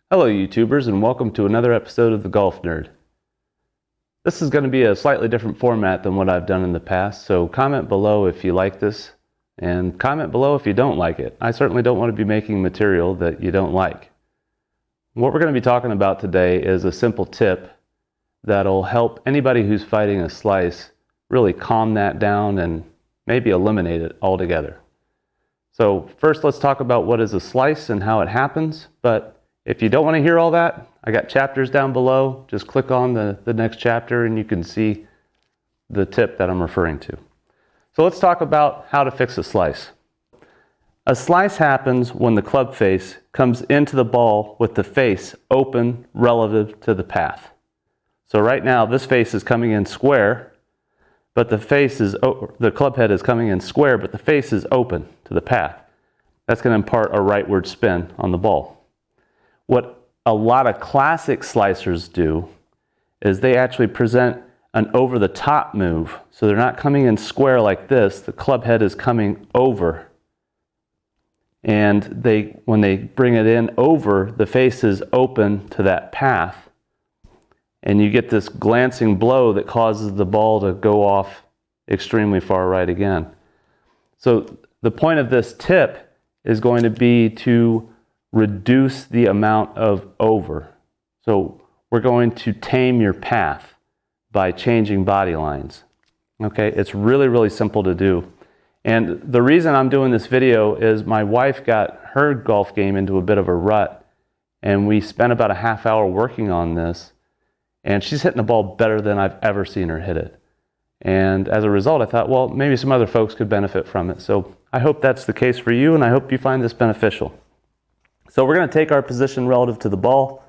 Hello YouTubers, and welcome to another episode of The Golf Nerd. This is going to be a slightly different format than what I've done in the past, so comment below if you like this, and comment below if you don't like it. I certainly don't want to be making material that you don't like. What we're going to be talking about today is a simple tip that'll help anybody who's fighting a slice really calm that down and maybe eliminate it altogether. So first let's talk about what is a slice and how it happens, but if you don't want to hear all that, I got chapters down below. Just click on the next chapter and you can see the tip that I'm referring to. So let's talk about how to fix a slice. A slice happens when the club face comes into the ball with the face open relative to the path. So right now this face is coming in square, but the club head is coming in square, but the face is open to the path. That's going to impart a rightward spin on the ball. What a lot of classic slicers do is they actually present an over-the-top move. So they're not coming in square like this. The club head is coming over. And when they bring it in over, the face is open to that path. And you get this glancing blow that causes the ball to go off extremely far right again. So the point of this tip is going to be to reduce the amount of over. So we're going to tame your path by changing body lines. Okay, it's really, really simple to do. And the reason I'm doing this video is my wife got her golf game into a bit of a rut, and we spent about a half hour working on this, and she's hitting the ball better than I've ever seen her hit it. And as a result, I thought, well, maybe some other folks could benefit from it. So I hope that's the case for you, and I hope you find this beneficial. So we're going to take our position relative to the ball.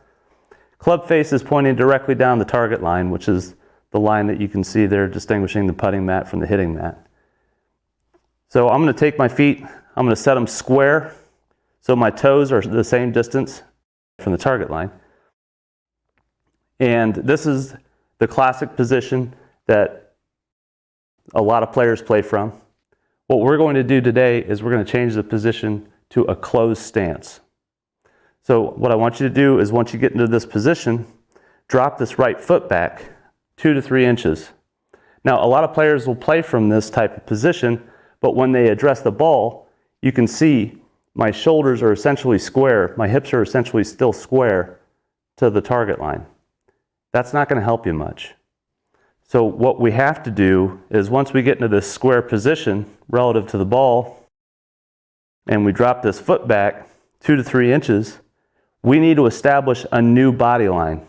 Club face is pointing directly down the target line, which is the line that you can see there distinguishing the putting mat from the hitting mat. So I'm going to take my feet, I'm going to set them square so my toes are the same distance from the target line. And this is the classic position that a lot of players play from. What we're going to do today is we're going to change the position to a closed stance. So what I want you to do is once you get into this position, drop this right foot back 2 to 3 inches. Now a lot of players will play from this type of position, but when they address the ball, you can see my shoulders are essentially square, my hips are essentially still square to the target line. That's not going to help you much. So what we have to do is once we get into this square position relative to the ball, and we drop this foot back 2 to 3 inches, we need to establish a new body line.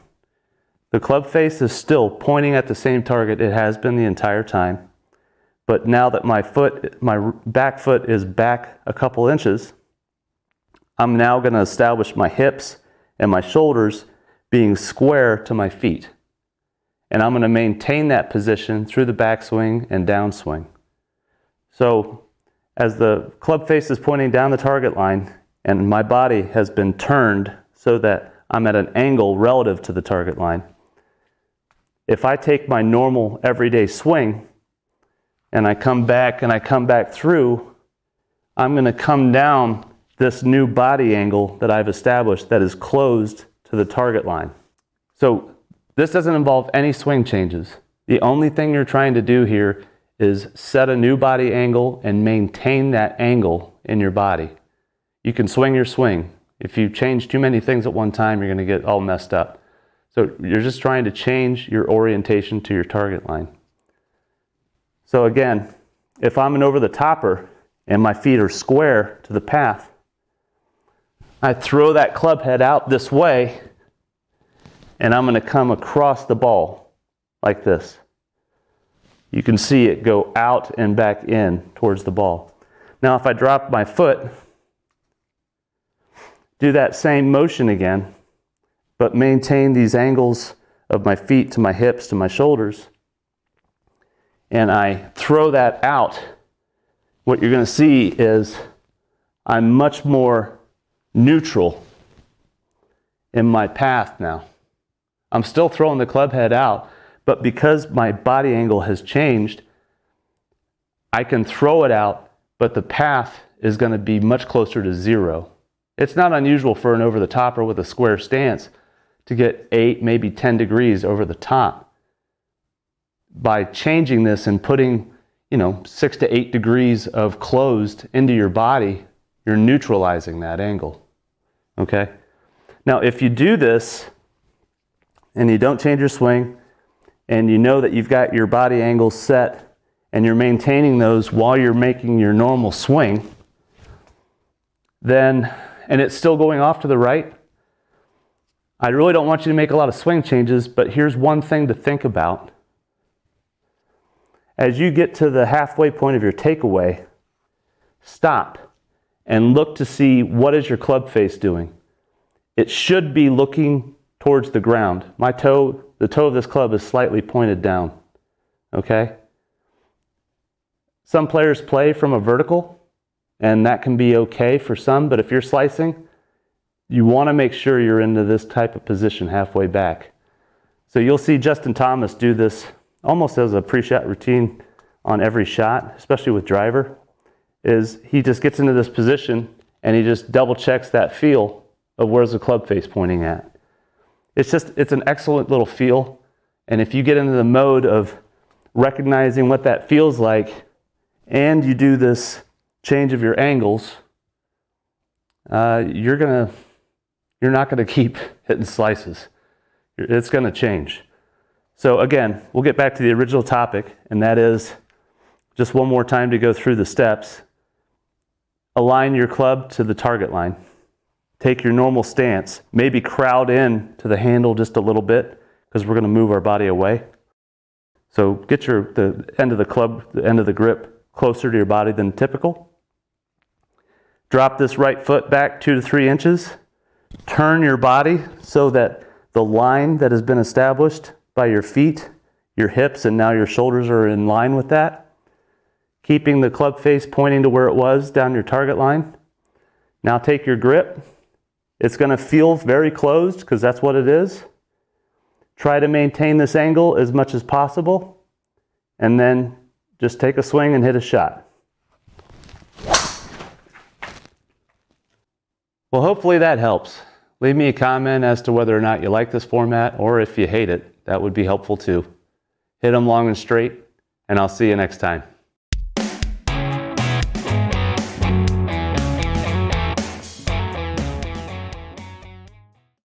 The club face is still pointing at the same target it has been the entire time. But now that my back foot is back a couple inches, I'm now going to establish my hips and my shoulders being square to my feet. And I'm going to maintain that position through the backswing and downswing. So as the club face is pointing down the target line and my body has been turned so that I'm at an angle relative to the target line, if I take my normal everyday swing and I come back through, I'm going to come down this new body angle that I've established that is closed to the target line. So this doesn't involve any swing changes. The only thing you're trying to do here is set a new body angle and maintain that angle in your body. You can swing your swing. If you change too many things at one time, you're going to get all messed up. So you're just trying to change your orientation to your target line. So again, if I'm an over the topper and my feet are square to the path, I throw that club head out this way and I'm going to come across the ball like this. You can see it go out and back in towards the ball. Now if I drop my foot, do that same motion again, but maintain these angles of my feet to my hips to my shoulders, and I throw that out, what you're going to see is I'm much more neutral in my path now. I'm still throwing the club head out, but because my body angle has changed, I can throw it out, but the path is going to be much closer to zero. It's not unusual for an over the topper with a square stance to get 8, maybe 10 degrees over the top. By changing this and putting, 6 to 8 degrees of closed into your body, you're neutralizing that angle. Okay? Now, if you do this and you don't change your swing, and you know that you've got your body angles set and you're maintaining those while you're making your normal swing, and it's still going off to the right, I really don't want you to make a lot of swing changes, but here's one thing to think about. As you get to the halfway point of your takeaway, stop and look to see what is your club face doing. It should be looking towards the ground. The toe of this club is slightly pointed down. Okay? Some players play from a vertical, and that can be okay for some, but if you're slicing, you want to make sure you're into this type of position halfway back. So you'll see Justin Thomas do this almost as a pre-shot routine on every shot, especially with driver, is he just gets into this position and he just double checks that feel of where's the club face pointing at. It's an excellent little feel, and if you get into the mode of recognizing what that feels like and you do this change of your angles, you're not gonna keep hitting slices. It's gonna change. So again, we'll get back to the original topic, and that is just one more time to go through the steps. Align your club to the target line. Take your normal stance, maybe crowd in to the handle just a little bit because we're gonna move our body away. So get the end of the club, the end of the grip closer to your body than typical. Drop this right foot back 2 to 3 inches. Turn your body so that the line that has been established by your feet, your hips, and now your shoulders are in line with that. Keeping the club face pointing to where it was down your target line. Now take your grip. It's going to feel very closed because that's what it is. Try to maintain this angle as much as possible, and then just take a swing and hit a shot. Well, hopefully that helps. Leave me a comment as to whether or not you like this format, or if you hate it. That would be helpful too. Hit them long and straight, and I'll see you next time.